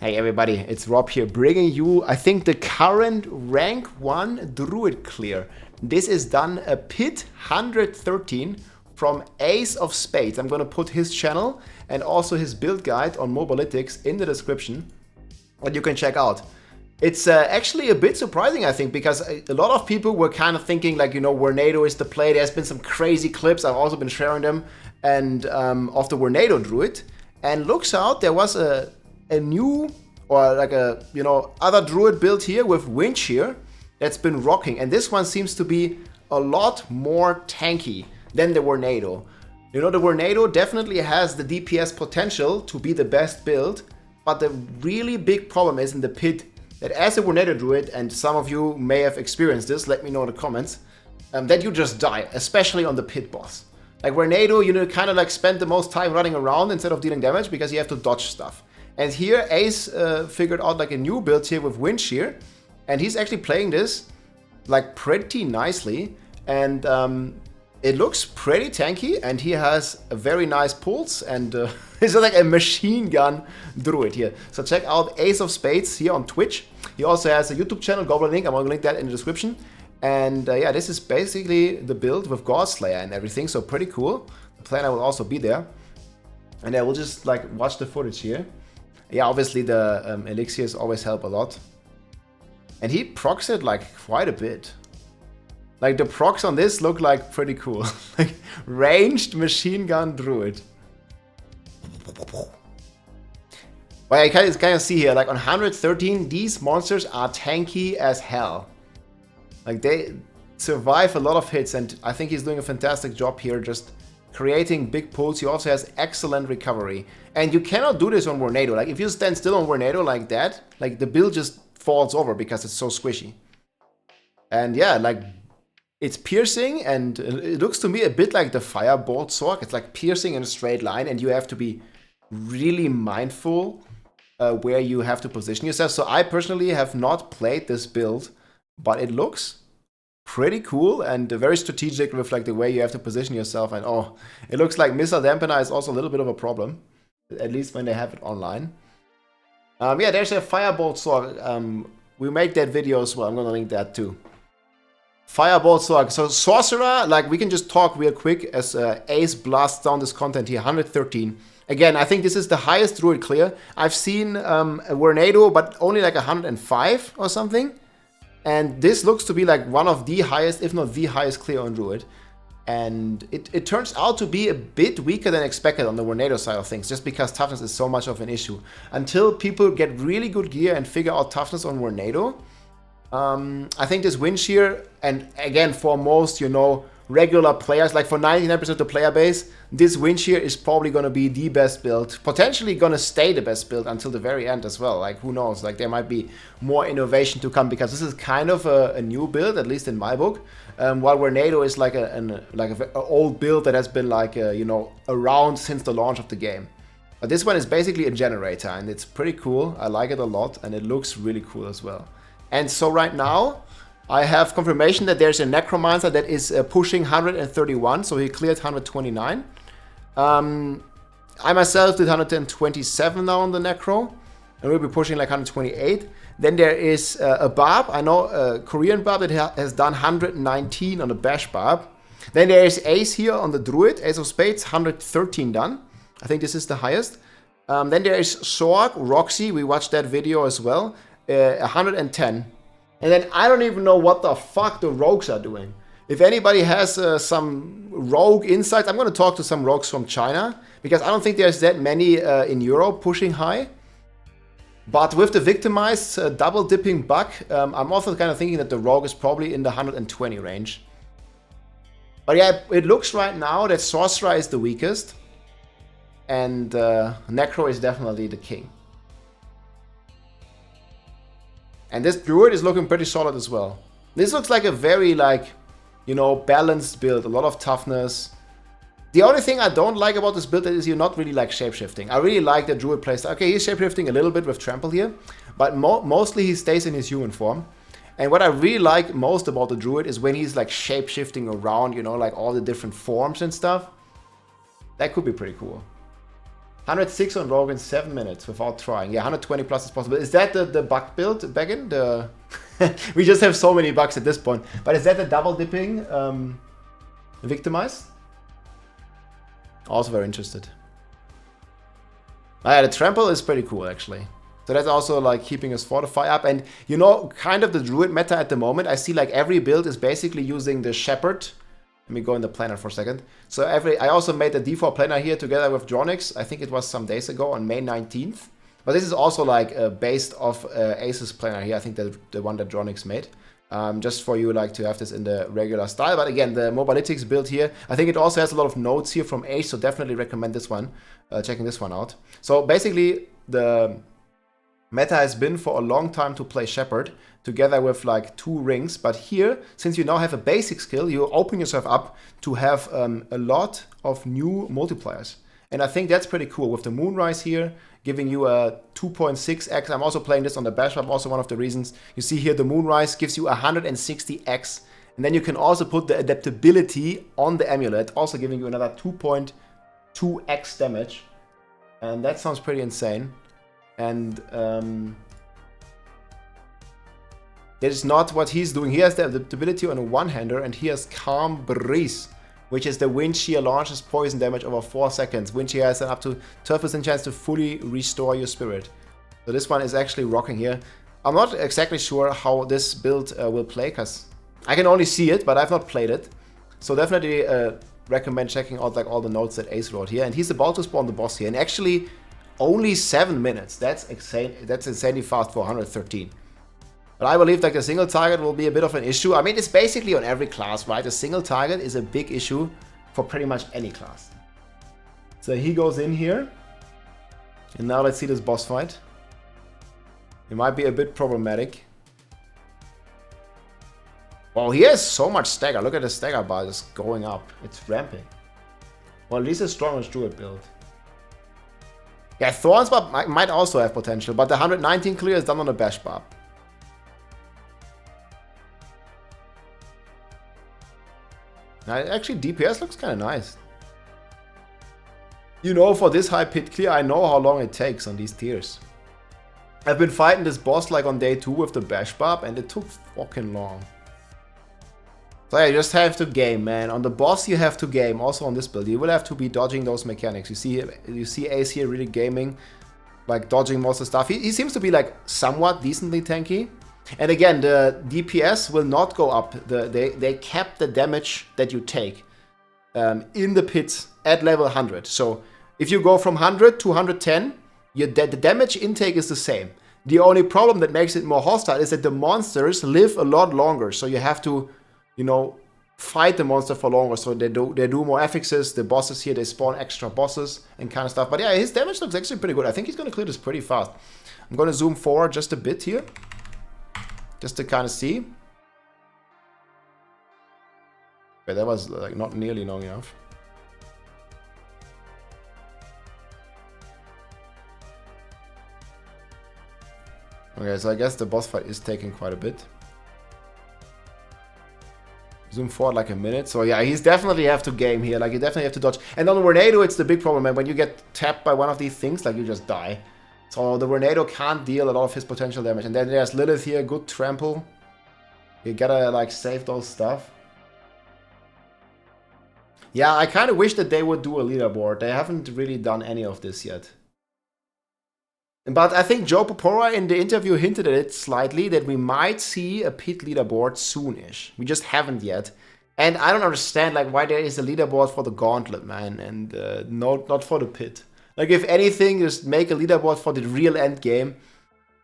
Hey everybody, it's Rob here, bringing you, I think, the current rank 1 Druid clear. This is done a pit 113 from Ace of Spades. I'm gonna put his channel and also his build guide on Mobalytics in the description that you can check out. It's actually a bit surprising, I think, because a lot of people were kind of thinking like, you know, Werenado is the play. There's been some crazy clips, I've also been sharing them, and of the Werenado Druid. And looks out, there was a new, or like a, you know, other Druid build here with Wind Shear that's been rocking. And this one seems to be a lot more tanky than the Werenado. You know, the Werenado definitely has the DPS potential to be the best build, but the really big problem is in the pit that as a Werenado Druid, and some of you may have experienced this, let me know in the comments, that you just die, especially on the pit boss. Like Werenado, you know, kind of like spend the most time running around instead of dealing damage because you have to dodge stuff. And here Ace figured out like a new build here with Wind Shear, and he's actually playing this like pretty nicely, and it looks pretty tanky, and he has a very nice pulse, and it's like a machine gun Druid here. So check out Ace of Spades here on Twitch. He also has a YouTube channel, Goblin Link, I'm gonna link that in the description. And yeah, this is basically the build with Godslayer and everything, so pretty cool. The planner will also be there. And I will just like watch the footage here. Yeah, obviously the elixirs always help a lot. And he procs it like quite a bit. Like the procs on this look like pretty cool. Like ranged machine gun Druid. But you can kind of see here, like on 113, these monsters are tanky as hell. Like they survive a lot of hits, and I think he's doing a fantastic job here just creating big pulls. He also has excellent recovery. And you cannot do this on Werenado. Like if you stand still on Werenado like that, like the build just falls over because it's so squishy. And yeah, like it's piercing, and it looks to me a bit like the Firebolt Sorc. It's like piercing in a straight line, and you have to be really mindful where you have to position yourself. So I personally have not played this build, but it looks pretty cool and very strategic with like the way you have to position yourself. And oh, it looks like Missile Dampener is also a little bit of a problem, at least when they have it online. Yeah, there's a Firebolt Sorc. We made that video as well. I'm gonna link that too. Firebolt Sorc. So Sorcerer, like we can just talk real quick as Ace blasts down this content here, 113. Again, I think this is the highest Druid clear. I've seen a Werenado, but only like 105 or something. And this looks to be like one of the highest, if not the highest clear on Druid. And it turns out to be a bit weaker than expected on the Werenado side of things, just because toughness is so much of an issue. Until people get really good gear and figure out toughness on Werenado, I think this Wind Shear, and again for most, you know, regular players, like for 99% of the player base, this Wind Shear is probably going to be the best build, potentially going to stay the best build until the very end as well. Like who knows, like there might be more innovation to come, because this is kind of a new build, at least in my book, while Werenado is like an old build that has been like you know, around since the launch of the game. But this one is basically a generator, and it's pretty cool. I like it a lot, and it looks really cool as well. And so right now I have confirmation that there's a Necromancer that is pushing 131, so he cleared 129. I myself did 127 now on the Necro, and we'll be pushing like 128. Then there is a Barb, I know a Korean Barb that has done 119 on the Bash Barb. Then there is Ace here on the Druid, Ace of Spades, 113 done. I think this is the highest. Then there is Sorc, Roxy, we watched that video as well, 110. And then I don't even know what the fuck the rogues are doing. If anybody has some rogue insights, I'm going to talk to some rogues from China, because I don't think there's that many in Europe pushing high. But with the victimized double dipping buck, I'm also kind of thinking that the rogue is probably in the 120 range. But yeah, it looks right now that Sorcerer is the weakest, and Necro is definitely the king. And this Druid is looking pretty solid as well. This looks like a very, like, you know, balanced build, a lot of toughness. The only thing I don't like about this build is you're not really like shapeshifting. I really like the Druid playstyle. Okay, he's shapeshifting a little bit with Trample here, but mostly he stays in his human form. And what I really like most about the Druid is when he's like shapeshifting around, you know, like all the different forms and stuff. That could be pretty cool. 106 on Rogue in 7 minutes without trying. Yeah, 120 plus is possible. Is that the bug build, Beggin? The we just have so many bugs at this point. But is that the double dipping victimize? Also very interested. The trample is pretty cool actually. So that's also like keeping his fortify up. And you know, kind of the druid meta at the moment, I see like every build is basically using the shepherd. Let me go in the planner for a second. So I also made the default planner here together with Dronix. I think it was some days ago on May 19th. But this is also like based off Ace's planner here. I think the one that Dronix made. Just for you like to have this in the regular style. But again, the Mobalytics build here, I think it also has a lot of notes here from Ace. So definitely recommend this one, checking this one out. So basically the meta has been for a long time to play Shepherd together with like 2 rings. But here, since you now have a basic skill, you open yourself up to have a lot of new multipliers. And I think that's pretty cool with the Moonrise here, giving you a 2.6x. I'm also playing this on the bash map, also one of the reasons. You see here the Moonrise gives you 160x. And then you can also put the adaptability on the amulet, also giving you another 2.2x damage. And that sounds pretty insane. And that is not what he's doing. He has the adaptability on a one-hander, and he has Calm Breeze, which is the Wind Shear launches poison damage over 4 seconds. Wind Shear has an up to 12% chance to fully restore your spirit. So this one is actually rocking here. I'm not exactly sure how this build will play, because I can only see it, but I've not played it. So definitely recommend checking out like all the notes that Ace wrote here. And he's about to spawn the boss here. And actually, only 7 minutes. That's insane. That's insanely fast for 113. But I believe like a single target will be a bit of an issue. I mean, it's basically on every class, right? A single target is a big issue for pretty much any class. So he goes in here. And now let's see this boss fight. It might be a bit problematic. Well, he has so much stagger. Look at the stagger bar just going up. It's ramping. Well, at least as strong as Druid build. Yeah, Thorns Barb might also have potential, but the 119 clear is done on a Bash Barb. Now, actually, DPS looks kind of nice. You know, for this high pit clear, I know how long it takes on these tiers. I've been fighting this boss like on day 2 with the Bash Barb, and it took fucking long. So yeah, you just have to game, man. On the boss, you have to game. Also on this build, you will have to be dodging those mechanics. You see Ace here really gaming, like dodging most of the stuff. He seems to be like somewhat decently tanky. And again, the DPS will not go up. They cap the damage that you take in the pit at level 100. So if you go from 100 to 110, the damage intake is the same. The only problem that makes it more hostile is that the monsters live a lot longer. So you have to, you know, fight the monster for longer. So they do more affixes. The bosses here, they spawn extra bosses and kind of stuff. But yeah, his damage looks actually pretty good. I think he's going to clear this pretty fast. I'm going to zoom forward just a bit here, just to kind of see. Okay, that was like not nearly long enough. Okay, so I guess the boss fight is taking quite a bit. Zoom forward like a minute. So yeah, he's definitely have to game here. Like you definitely have to dodge. And on the Werenado, it's the big problem, man. When you get tapped by one of these things, like you just die. So the Werenado can't deal a lot of his potential damage. And then there's Lilith here, good trample. You gotta like save those stuff. Yeah, I kind of wish that they would do a leaderboard. They haven't really done any of this yet. But I think Joe Popora in the interview hinted at it slightly, that we might see a pit leaderboard soon-ish. We just haven't yet. And I don't understand like why there is a leaderboard for the gauntlet, man, and not for the pit. Like if anything, just make a leaderboard for the real end game.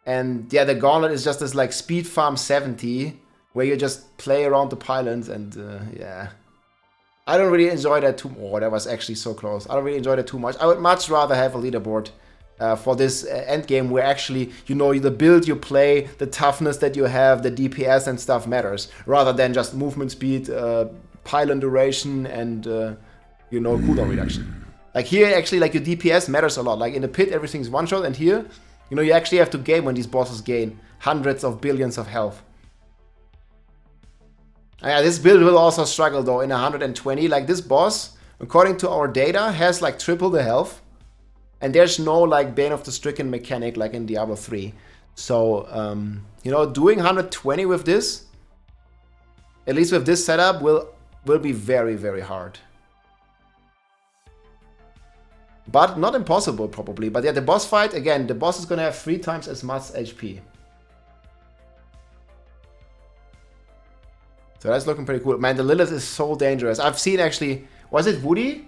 And yeah, the gauntlet is just this like speed farm 70, where you just play around the pylons and yeah. I don't really enjoy that too much. Oh, that was actually so close. I don't really enjoy that too much. I would much rather have a leaderboard for this end game where actually, you know, the build you play, the toughness that you have, the DPS and stuff matters, rather than just movement speed, pylon duration, and, you know, cooldown reduction. Like here, actually, like your DPS matters a lot. Like in the pit, everything's one shot, and here, you know, you actually have to game when these bosses gain hundreds of billions of health. Yeah, this build will also struggle though in 120. Like this boss, according to our data, has like triple the health. And there's no like Bane of the Stricken mechanic like in Diablo 3. So, you know, doing 120 with this, at least with this setup, will be very, very hard. But not impossible, probably. But yeah, the boss fight, again, the boss is going to have 3 times as much HP. So that's looking pretty cool. Man, the Lilith is so dangerous. I've seen actually, was it Woody?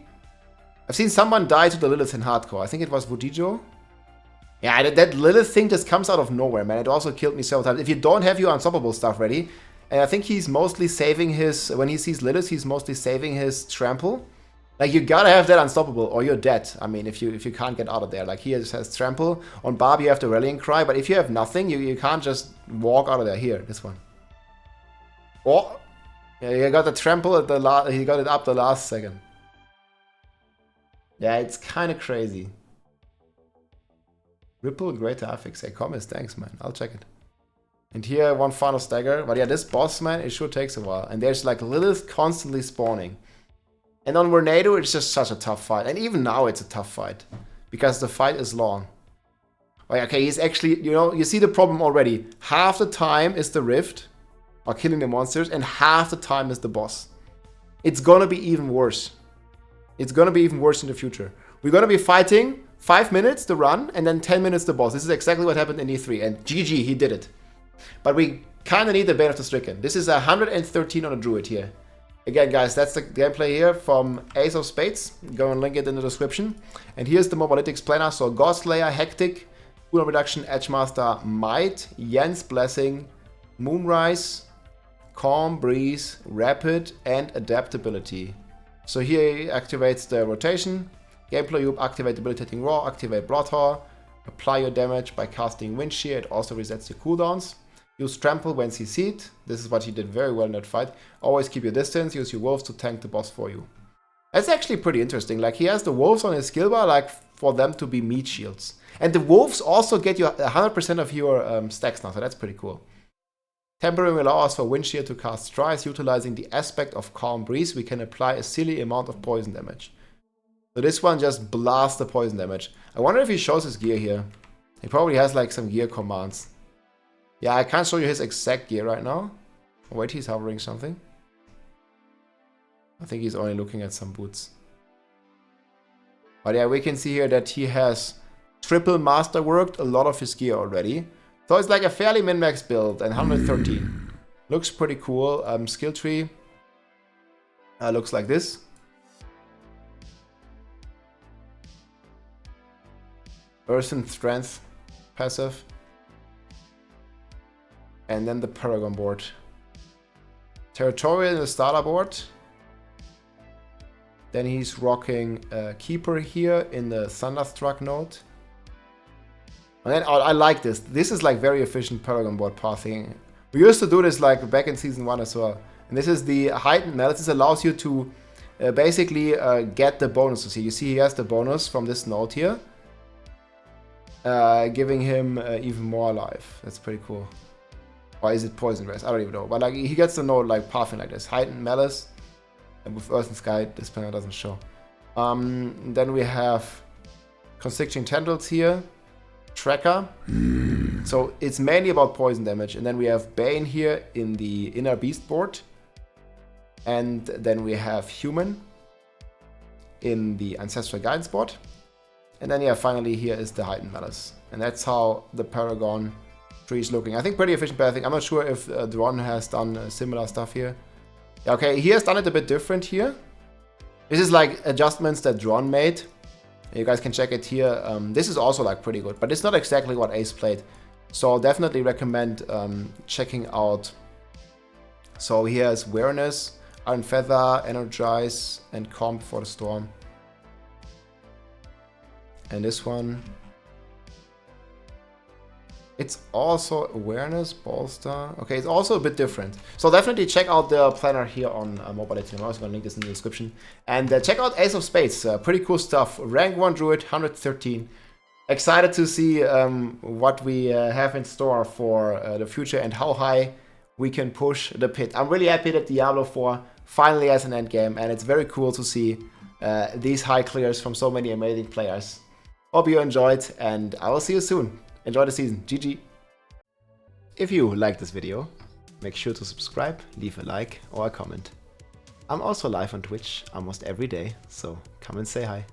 I've seen someone die to the Lilith in hardcore. I think it was Woodijo. Yeah, that Lilith thing just comes out of nowhere, man. It also killed me several times. If you don't have your unstoppable stuff ready, and I think he's mostly saving his, when he sees Lilith, he's mostly saving his trample. Like, you gotta have that unstoppable or you're dead. I mean, if you can't get out of there. Like, he has trample. On Barb, you have the rallying cry, but if you have nothing, you can't just walk out of there. Here, this one. Oh, yeah, he got the trample at the last, he got it up the last second. Yeah, it's kind of crazy. Ripple, greater affix. Hey, Comis, thanks, man. I'll check it. And here, one final stagger. But yeah, this boss, man, it sure takes a while. And there's like Lilith constantly spawning. And on Werenado, it's just such a tough fight. And even now, it's a tough fight. Because the fight is long. Okay, he's actually, you know, you see the problem already. Half the time is the Rift, or killing the monsters, and half the time is the boss. It's gonna be even worse. It's gonna be even worse in the future. We're gonna be fighting 5 minutes the run, and then 10 minutes the boss. This is exactly what happened in E3, and GG, he did it. But we kinda need the Bane of the Stricken. This is 113 on a Druid here. Again, guys, that's the gameplay here from Ace of Spades. Go and link it in the description. And here's the Mobalytics planner. So Godslayer, Hectic, Cooldown Reduction, Edgemaster, Might, Yen's Blessing, Moonrise, Calm Breeze, Rapid, and Adaptability. So here he activates the rotation. Gameplay loop, activate debilitating roar, activate Bloodhor, apply your damage by casting Wind Shear. It also resets your cooldowns. Use Trample when CC'd. This is what he did very well in that fight. Always keep your distance. Use your wolves to tank the boss for you. That's actually pretty interesting. Like, he has the wolves on his skill bar, like, for them to be meat shields. And the wolves also get you 100% of your stacks now, so that's pretty cool. Tempering will allow us for Wind Shear to cast twice. Utilizing the aspect of Calm Breeze, we can apply a silly amount of poison damage. So this one just blasts the poison damage. I wonder if he shows his gear here. He probably has like some gear commands. Yeah, I can't show you his exact gear right now. Oh, wait, he's hovering something. I think he's only looking at some boots. But yeah, we can see here that he has triple masterworked a lot of his gear already. So it's like a fairly min-max build, and 113. Looks pretty cool. Skill tree looks like this. Earthen Strength passive. And then the Paragon board. Territorial in the starter board. Then he's rocking Keeper here in the Thunderstruck node. And then I like this. This is like very efficient Paragon board pathing. We used to do this like back in Season 1 as well. And this is the heightened analysis. Allows you to basically get the bonuses here. You see he has the bonus from this node here. Giving him even more life. That's pretty cool. Or is it Poison Race? I don't even know. But like, he gets the node like pathing like this. Heightened Malice. And with Earth and Sky, this panel doesn't show. Then we have Constricting Tendrils here. Tracker. So it's mainly about poison damage. And then we have Bane here in the Inner Beast board. And then we have Human in the Ancestral Guidance board. And then yeah, finally here is the Heightened Malice. And that's how the Paragon tree is looking. I think pretty efficient, but I think I'm not sure if Dron has done similar stuff here. Yeah, okay, he has done it a bit different here. This is like adjustments that Dron made. You guys can check it here. This is also like pretty good, but it's not exactly what Ace played. So I'll definitely recommend checking out. So he has Awareness, Iron Feather, Energize, and Calm Before the Storm. And this one, it's also Awareness, Bolster. Okay, it's also a bit different. So definitely check out the planner here on Mobalytics. I'm also going to link this in the description. And check out Ace of Spades. Pretty cool stuff. Rank 1 Druid, 113. Excited to see what we have in store for the future and how high we can push the pit. I'm really happy that Diablo 4 finally has an endgame. And it's very cool to see these high clears from so many amazing players. Hope you enjoyed, and I will see you soon. Enjoy the season. GG. If you liked this video, make sure to subscribe, leave a like or a comment. I'm also live on Twitch almost every day, so come and say hi.